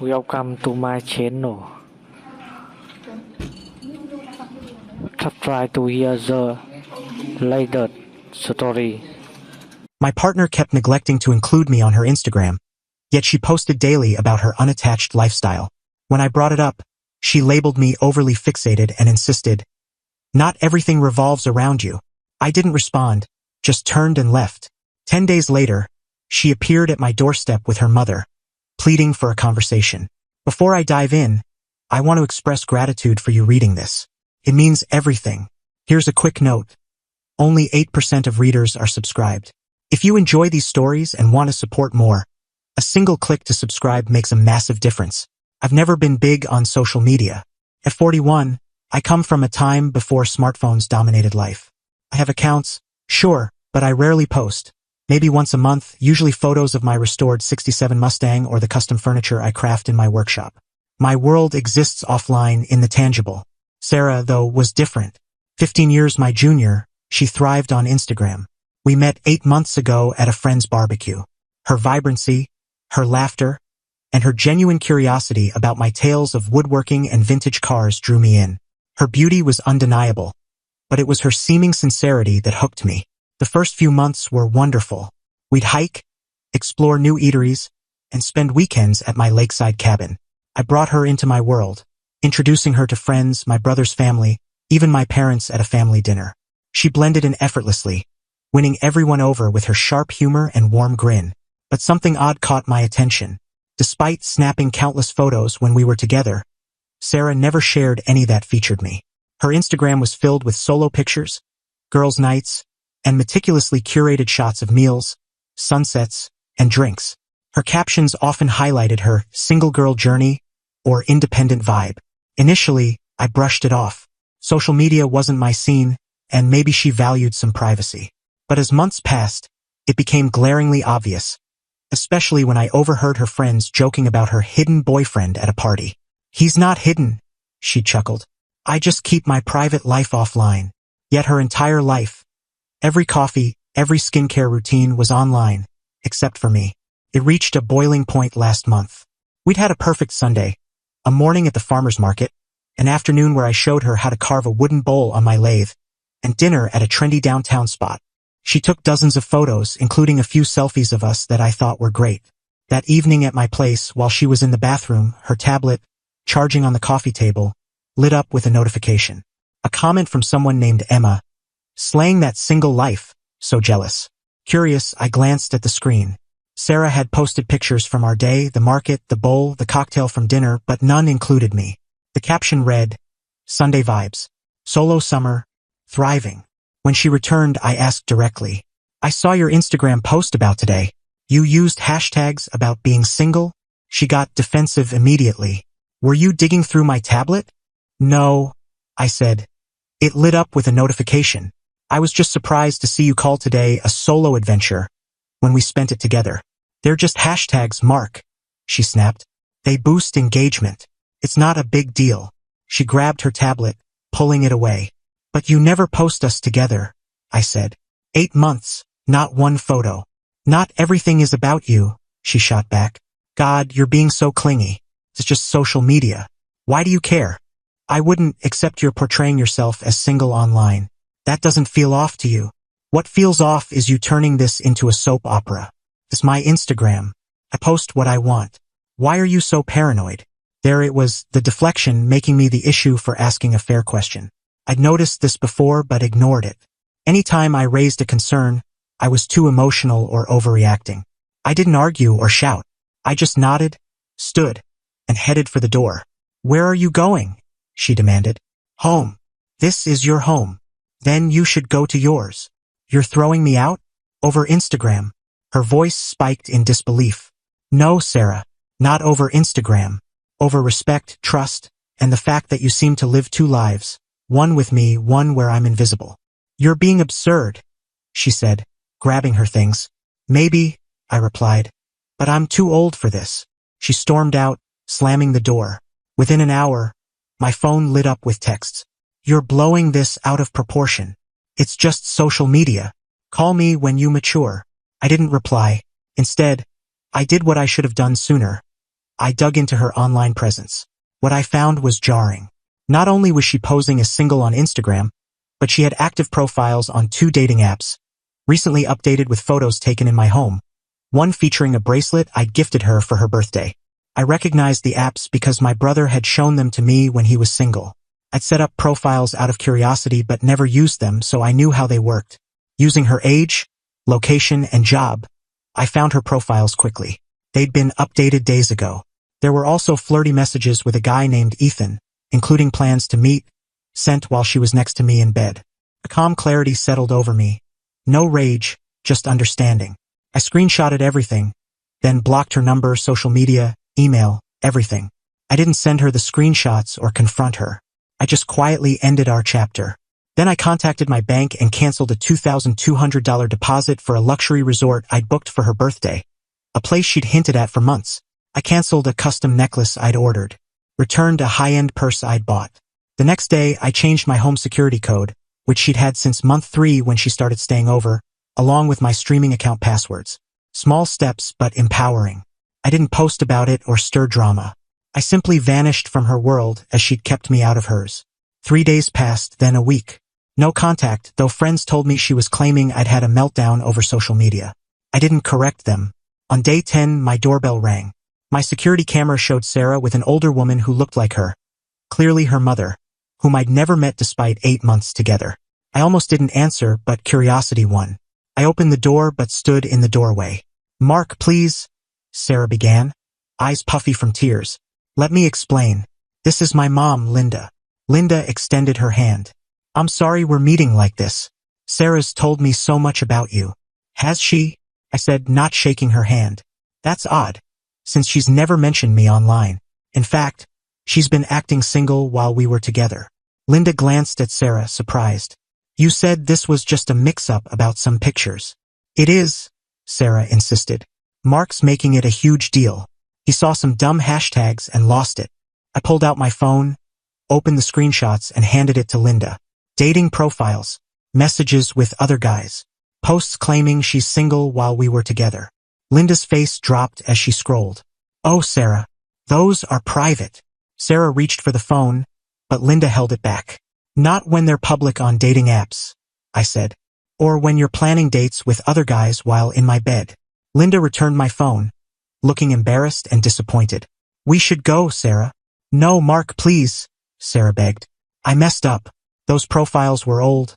Welcome to my channel. Try to hear the latest story. My partner kept neglecting to include me on her Instagram, yet she posted daily about her unattached lifestyle. When I brought it up, she labeled me overly fixated and insisted, "Not everything revolves around you." I didn't respond, just turned and left. 10 days later, she appeared at my doorstep with her mother, pleading for a conversation. Before I dive in, I want to express gratitude for you reading this. It means everything. Here's a quick note. Only 8% of readers are subscribed. If you enjoy these stories and want to support more, a single click to subscribe makes a massive difference. I've never been big on social media. At 41, I come from a time before smartphones dominated life. I have accounts, sure, but I rarely post. Maybe once a month, usually photos of my restored '67 Mustang or the custom furniture I craft in my workshop. My world exists offline in the tangible. Sarah, though, was different. 15 years my junior, she thrived on Instagram. We met 8 months ago at a friend's barbecue. Her vibrancy, her laughter, and her genuine curiosity about my tales of woodworking and vintage cars drew me in. Her beauty was undeniable, but it was her seeming sincerity that hooked me. The first few months were wonderful. We'd hike, explore new eateries, and spend weekends at my lakeside cabin. I brought her into my world, introducing her to friends, my brother's family, even my parents at a family dinner. She blended in effortlessly, winning everyone over with her sharp humor and warm grin. But something odd caught my attention. Despite snapping countless photos when we were together, Sarah never shared any that featured me. Her Instagram was filled with solo pictures, girls' nights, and meticulously curated shots of meals, sunsets, and drinks. Her captions often highlighted her single girl journey or independent vibe. Initially, I brushed it off. Social media wasn't my scene, and maybe she valued some privacy. But as months passed, it became glaringly obvious, especially when I overheard her friends joking about her hidden boyfriend at a party. "He's not hidden," she chuckled. "I just keep my private life offline." Yet her entire life, every coffee, every skincare routine was online, except for me. It reached a boiling point last month. We'd had a perfect Sunday, a morning at the farmer's market, an afternoon where I showed her how to carve a wooden bowl on my lathe, and dinner at a trendy downtown spot. She took dozens of photos, including a few selfies of us that I thought were great. That evening at my place, while she was in the bathroom, her tablet, charging on the coffee table, lit up with a notification. A comment from someone named Emma, slaying that single life, so jealous. Curious, I glanced at the screen. Sarah had posted pictures from our day, the market, the bowl, the cocktail from dinner, but none included me. The caption read, "Sunday vibes. Solo summer. Thriving." When she returned, I asked directly, "I saw your Instagram post about today. You used hashtags about being single?" She got defensive immediately. "Were you digging through my tablet?" "No," I said. "It lit up with a notification. I was just surprised to see you call today a solo adventure when we spent it together." "They're just hashtags, Mark," she snapped. "They boost engagement. It's not a big deal." She grabbed her tablet, pulling it away. "But you never post us together," I said. 8 months, not one photo. "Not everything is about you," she shot back. "God, you're being so clingy. It's just social media. Why do you care?" "I wouldn't, except you're portraying yourself as single online. That doesn't feel off to you." "What feels off is you turning this into a soap opera. It's my Instagram. I post what I want. Why are you so paranoid?" There it was, the deflection making me the issue for asking a fair question. I'd noticed this before but ignored it. Anytime I raised a concern, I was too emotional or overreacting. I didn't argue or shout. I just nodded, stood, and headed for the door. "Where are you going?" she demanded. "Home. This is your home. Then you should go to yours. You're throwing me out? Over Instagram." Her voice spiked in disbelief. "No, Sarah, not over Instagram. Over respect, trust, and the fact that you seem to live 2 lives. One with me, one where I'm invisible." "You're being absurd," she said, grabbing her things. "Maybe," I replied, "but I'm too old for this." She stormed out, slamming the door. Within an hour, my phone lit up with texts. "You're blowing this out of proportion. It's just social media. Call me when you mature." I didn't reply. Instead, I did what I should have done sooner. I dug into her online presence. What I found was jarring. Not only was she posing as single on Instagram, but she had active profiles on 2 dating apps, recently updated with photos taken in my home, one featuring a bracelet I'd gifted her for her birthday. I recognized the apps because my brother had shown them to me when he was single. I'd set up profiles out of curiosity but never used them, so I knew how they worked. Using her age, location, and job, I found her profiles quickly. They'd been updated days ago. There were also flirty messages with a guy named Ethan, including plans to meet, sent while she was next to me in bed. A calm clarity settled over me. No rage, just understanding. I screenshotted everything, then blocked her number, social media, email, everything. I didn't send her the screenshots or confront her. I just quietly ended our chapter. Then I contacted my bank and canceled a $2,200 deposit for a luxury resort I'd booked for her birthday, a place she'd hinted at for months. I canceled a custom necklace I'd ordered, returned a high-end purse I'd bought. The next day, I changed my home security code, which she'd had since month 3 when she started staying over, along with my streaming account passwords. Small steps, but empowering. I didn't post about it or stir drama. I simply vanished from her world as she'd kept me out of hers. 3 days passed, then a week. No contact, though friends told me she was claiming I'd had a meltdown over social media. I didn't correct them. On day 10, my doorbell rang. My security camera showed Sarah with an older woman who looked like her, clearly her mother, whom I'd never met despite 8 months together. I almost didn't answer, but curiosity won. I opened the door but stood in the doorway. "Mark, please," Sarah began, eyes puffy from tears. "Let me explain. This is my mom, Linda." Linda extended her hand. "I'm sorry we're meeting like this. Sarah's told me so much about you." "Has she?" I said, not shaking her hand. "That's odd, since she's never mentioned me online. In fact, she's been acting single while we were together." Linda glanced at Sarah, surprised. "You said this was just a mix-up about some pictures." "It is," Sarah insisted. "Mark's making it a huge deal. He saw some dumb hashtags and lost it." I pulled out my phone, opened the screenshots, and handed it to Linda. Dating profiles, messages with other guys, posts claiming she's single while we were together. Linda's face dropped as she scrolled. "Oh, Sarah, those are private." Sarah reached for the phone, but Linda held it back. "Not when they're public on dating apps," I said. "Or when you're planning dates with other guys while in my bed." Linda returned my phone, looking embarrassed and disappointed. "We should go, Sarah." "No, Mark, please," Sarah begged. "I messed up. Those profiles were old.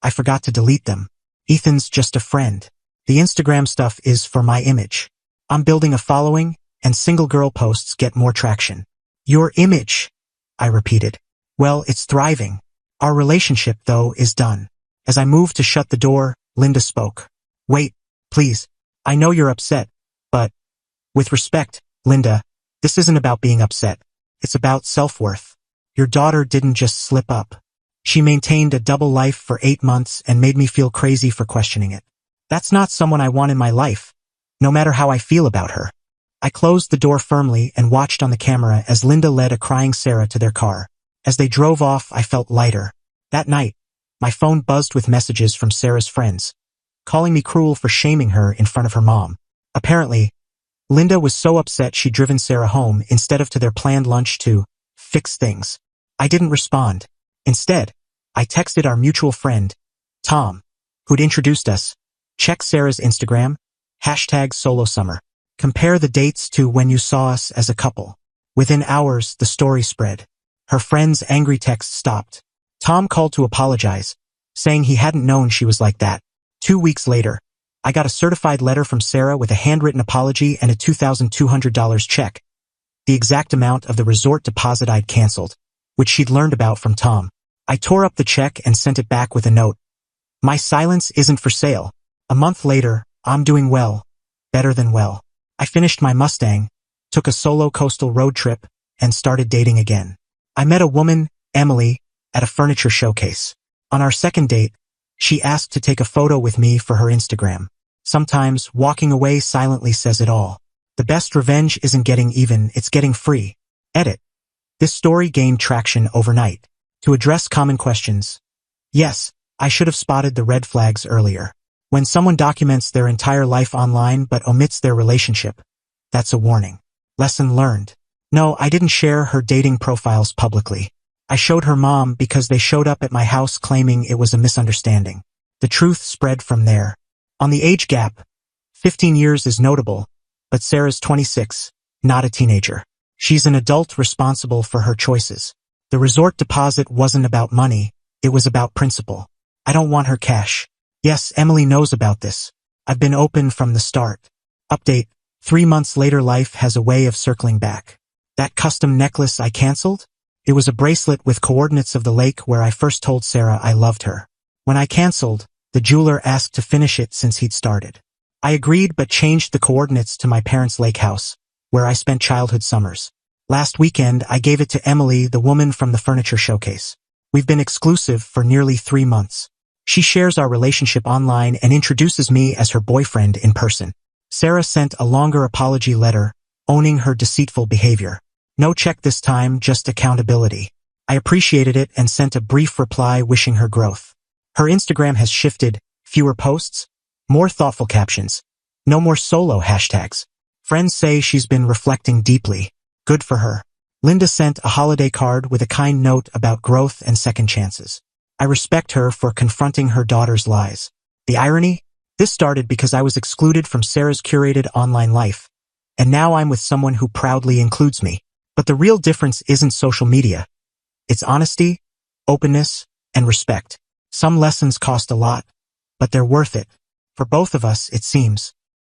I forgot to delete them. Ethan's just a friend. The Instagram stuff is for my image. I'm building a following, and single girl posts get more traction." "Your image," I repeated. "Well, it's thriving. Our relationship, though, is done." As I moved to shut the door, Linda spoke. "Wait, please. I know you're upset, but with respect, Linda, this isn't about being upset. It's about self-worth. Your daughter didn't just slip up. She maintained a double life for 8 months and made me feel crazy for questioning it. That's not someone I want in my life, no matter how I feel about her." I closed the door firmly and watched on the camera as Linda led a crying Sarah to their car. As they drove off, I felt lighter. That night, my phone buzzed with messages from Sarah's friends, calling me cruel for shaming her in front of her mom. Apparently, Linda was so upset she'd driven Sarah home instead of to their planned lunch to fix things. I didn't respond. Instead, I texted our mutual friend, Tom, who'd introduced us. "Check Sarah's Instagram, #SoloSummer. Compare the dates to when you saw us as a couple." Within hours, the story spread. Her friend's angry text stopped. Tom called to apologize, saying he hadn't known she was like that. 2 weeks later, I got a certified letter from Sarah with a handwritten apology and a $2,200 check, the exact amount of the resort deposit I'd canceled, which she'd learned about from Tom. I tore up the check and sent it back with a note. "My silence isn't for sale." A month later, I'm doing well, better than well. I finished my Mustang, took a solo coastal road trip, and started dating again. I met a woman, Emily, at a furniture showcase. On our second date, she asked to take a photo with me for her Instagram. Sometimes walking away silently says it all. The best revenge isn't getting even, it's getting free. Edit. This story gained traction overnight. To address common questions. Yes, I should have spotted the red flags earlier. When someone documents their entire life online but omits their relationship, that's a warning. Lesson learned. No, I didn't share her dating profiles publicly. I showed her mom because they showed up at my house claiming it was a misunderstanding. The truth spread from there. On the age gap, 15 years is notable, but Sarah's 26, not a teenager. She's an adult responsible for her choices. The resort deposit wasn't about money, it was about principle. I don't want her cash. Yes, Emily knows about this. I've been open from the start. Update, 3 months later life has a way of circling back. That custom necklace I canceled? It was a bracelet with coordinates of the lake where I first told Sarah I loved her. When I canceled, the jeweler asked to finish it since he'd started. I agreed but changed the coordinates to my parents' lake house, where I spent childhood summers. Last weekend, I gave it to Emily, the woman from the furniture showcase. We've been exclusive for nearly 3 months. She shares our relationship online and introduces me as her boyfriend in person. Sarah sent a longer apology letter, owning her deceitful behavior. No check this time, just accountability. I appreciated it and sent a brief reply wishing her growth. Her Instagram has shifted, fewer posts, more thoughtful captions, no more solo hashtags. Friends say she's been reflecting deeply. Good for her. Linda sent a holiday card with a kind note about growth and second chances. I respect her for confronting her daughter's lies. The irony? This started because I was excluded from Sarah's curated online life, and now I'm with someone who proudly includes me. But the real difference isn't social media. It's honesty, openness, and respect. Some lessons cost a lot, but they're worth it. For both of us, it seems.